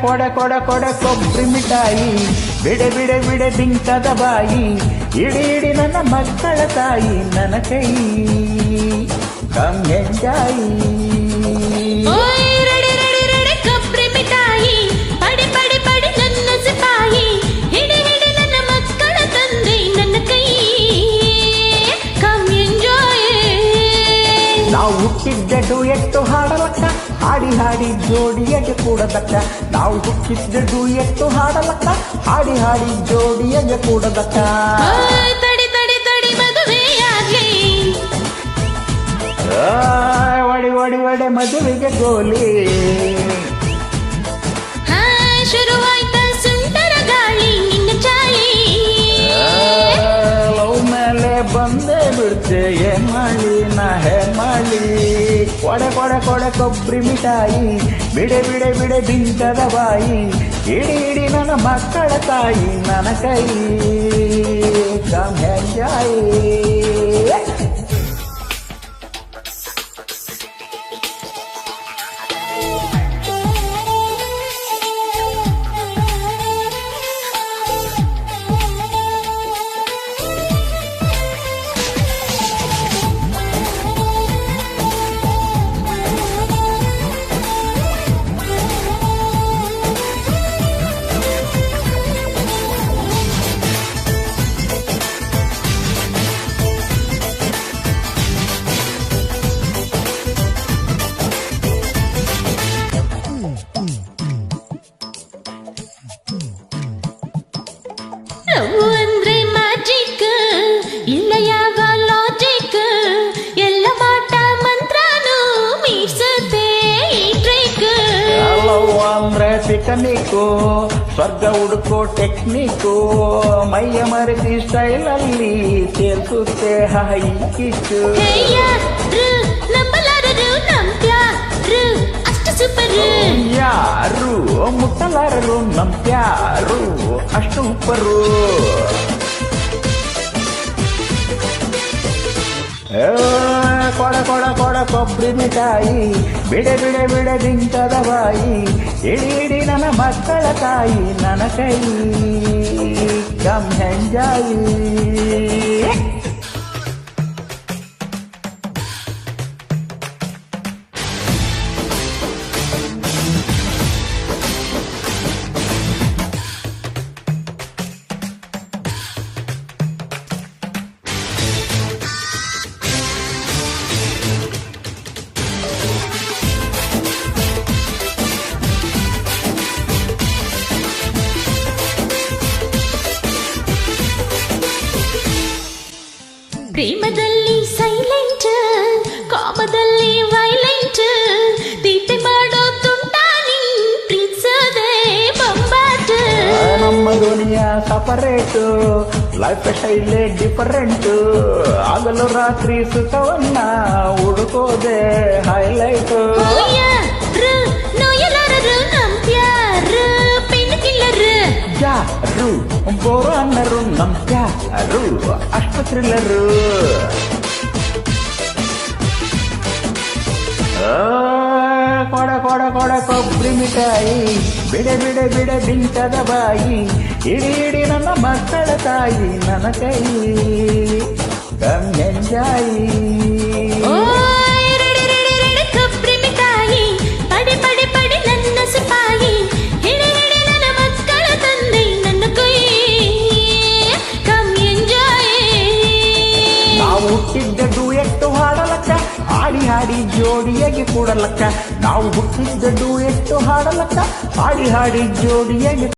ಕೊಡೆ ಕೊಡೆ ಕೊಡೆ ಕೊಬ್ಬರಿ ಮಿಠಾಯಿ ಬಿಡೆ ಬಿಡೆ ಬಿಡೆ ಬಿಂಕದ ಬಾಯಿ ಇಡಿ ಇಡಿ ನನ್ನ ಮಕ್ಕಳ ತಾಯಿ ನನ್ನ ಕೈ ಕಮ್ ಎಂಜಾಯಿ ಕೊಬ್ಬರಿ ಮಿಠಾಯಿ ಪಡಿ ಪಡಿ ಪಡಿ ನನ್ನ ಸಿಪಾಯಿ ಹಿಡಿ ಹಿಡಿ ನನ್ನ ಮಕ್ಕಳ ತಂದೆ ನನ್ನ ಕೈ ಕಮ್ ಎಂಜಾಯ್ ನಾವು ಹುಟ್ಟಿದ್ದ ಡುಯೆಟ್ಟು ಹಾಡಲಕ್ಕ ಹಾಡಿ ಹಾಡಿ ಜೋಡಿಯಗೆ ಕೂಡದಕ್ಕ ನಾವು ಹುಟ್ಟಿದ್ದ ಡುಯೆಟ್ಟು ಹಾಡಲಕ್ಕ ಹಾಡಿ ಹಾಡಿ ಜೋಡಿಯಗೆ ಕೂಡದಕ್ಕ ತಡಿ ತಡಿ ತಡಿ ಮದುವೆಯಾಗ್ಲಿ ಒಡಿ ಒಡಿ ಒಡೆ ಮದುವೆಗೆ ಗೋಲಿ ಶುರುವಾಯ್ತ ಸುಂಟರ ಗಾಳಿ ನಿನ್ನ ಚಾಳಿ ಲವ್ ಮೇಲೆ ಬಂದೇ ಬಿಡ್ತೆ ಏನ್ ಮಾಡಿ ನಾ ಹೇಗ್ ಮಾಡಿ ಕೊಡೆ ಕೊಡೆ ಕೊಡೆ ಕೊಬ್ಬರಿ ಮಿಠಾಯಿ ಬಿಡೆ ಬಿಡೆ ಬಿಡೆ ಬಿಂಕದ ಬಾಯಿ ಇಡಿ ಇಡಿ ನನ್ನ ಮಕ್ಕಳ ತಾಯಿ ನನ್ನ ಕೈ ಕಮ್ ಎಂಜಾಯ್ ಲವ್ ಅಂದ್ರೆ ಮ್ಯಾಜಿಕ್ ಇಲ್ಲ ಯಾವ ಲಾಜಿಕ್ ಎಲ್ಲ ಮಾಟ ಮಂತ್ರನು ಮೀರ್ಸುತ್ತೆ ಈ ಟ್ರಿಕ್ ಲವ್ ಅಂದ್ರೆ ಪಿಕನಿಕ್ಕು ಸ್ವರ್ಗ ಹುಡುಕೋ ಟೆಕ್ನಿಕ್ಕು ಮೈಯ ಮರೆತಿ ಸ್ಟೈಲಲ್ಲಿ ಸೇರ್ಸುತ್ತೆ ಹೈ ಕಿಚ್ಚು ಯಾರು ನಂಬಲಾರರು ನಂಬ್ಯಾರು ಅಷ್ಟು ಸೂಪರ್ ಯಾರು ಮುಟ್ಟಲಾರರು ನಂಬ್ಯಾರು ಅಷ್ಟು ಉಪ್ಪರು ಕೊಡ ಕೊಡ ಕೊಡ ಕೊಬ್ಬರಿ ಮಿಠಾಯಿ ಬಿಡೆ ಬಿಡೆ ಬಿಡೆ ಬಿಂಕದ ಬಾಯಿ ಇಡಿ ಇಡಿ ನನ್ನ ಮಕ್ಕಳ ತಾಯಿ ನನ್ನ ಕೈ ಕಮ್ ಎಂಜಾಯಿ ಪ್ರೇಮದಲ್ಲಿ ಸೈಲೆಂಟ್ ಕಾಮದಲ್ಲಿ ವೈಲೆಂಟ್ ತೀಟೆ ಮಾಡೋ ತುಂಟಾನಿ ಪ್ರೀತಿಸದೆ ಬೊಂಬಾಟ್ ನಮ್ಮ ದುನಿಯಾ ಸಪರೇಟು ಲೈಫ್ ಸ್ಟೈಲೇ ಡಿಫರೆಂಟು ಆಗಲು ರಾತ್ರಿ ಸುಖವನ್ನ ಹುಡುಕೋದೆ ಹೈಲೈಟು ಯಾರು ನೋಯಲಾರರು ನಂಬ್ಯಾರು ಪೆನ್ ಕಿಲ್ಲರ್ ಯಾರು ಬೋರು ಅನ್ನರು ನಂಬ್ಯಾರು ಅಷ್ಟು ಥ್ರಿಲ್ಲರು ಕೊಡ ಕೊಡ ಕೊಡ ಕೊಬ್ಬರಿ ಮಿಠಾಯಿ ಬಿಡೆ ಬಿಡೆ ಬಿಡೆ ಬಿಂಕದ ಬಾಯಿ ಇಡಿ ಇಡಿ ನನ್ನ ಮಕ್ಕಳ ತಾಯಿ ನನ್ನ ಕೈ ಕಮ್ ಎಂಜಾಯಿ ಕೊಬ್ಬರಿ ಮಿಠಾಯಿ ಪಡಿ ಪಡಿ ಪಡಿ ನನ್ನ ಸಿಪಾಯಿ ಹಿಡಿ ಹಿಡಿ ನನ್ನ ಮಕ್ಕಳ ತಂದೆ ನನ್ನ ಕೈ ಕಮ್ ಎಂಜಾಯ್ ನಾವು ಹುಟ್ಟಿದ್ದ ಡುಯೆಟ್ಟು ಹಾಡಲಕ್ಕ ಹಾಡಿ ಹಾಡಿ ಜೋಡಿಯಾಗಿ ಕೂಡಲಕ್ಕ ನಾವು ಹುಟ್ಟಿದ್ದ ಡುಯೆಟ್ಟು ಹಾಡಲಕ್ಕ ಹಾಡಿ ಹಾಡಿ ಜೋಡಿಯಾಗಿ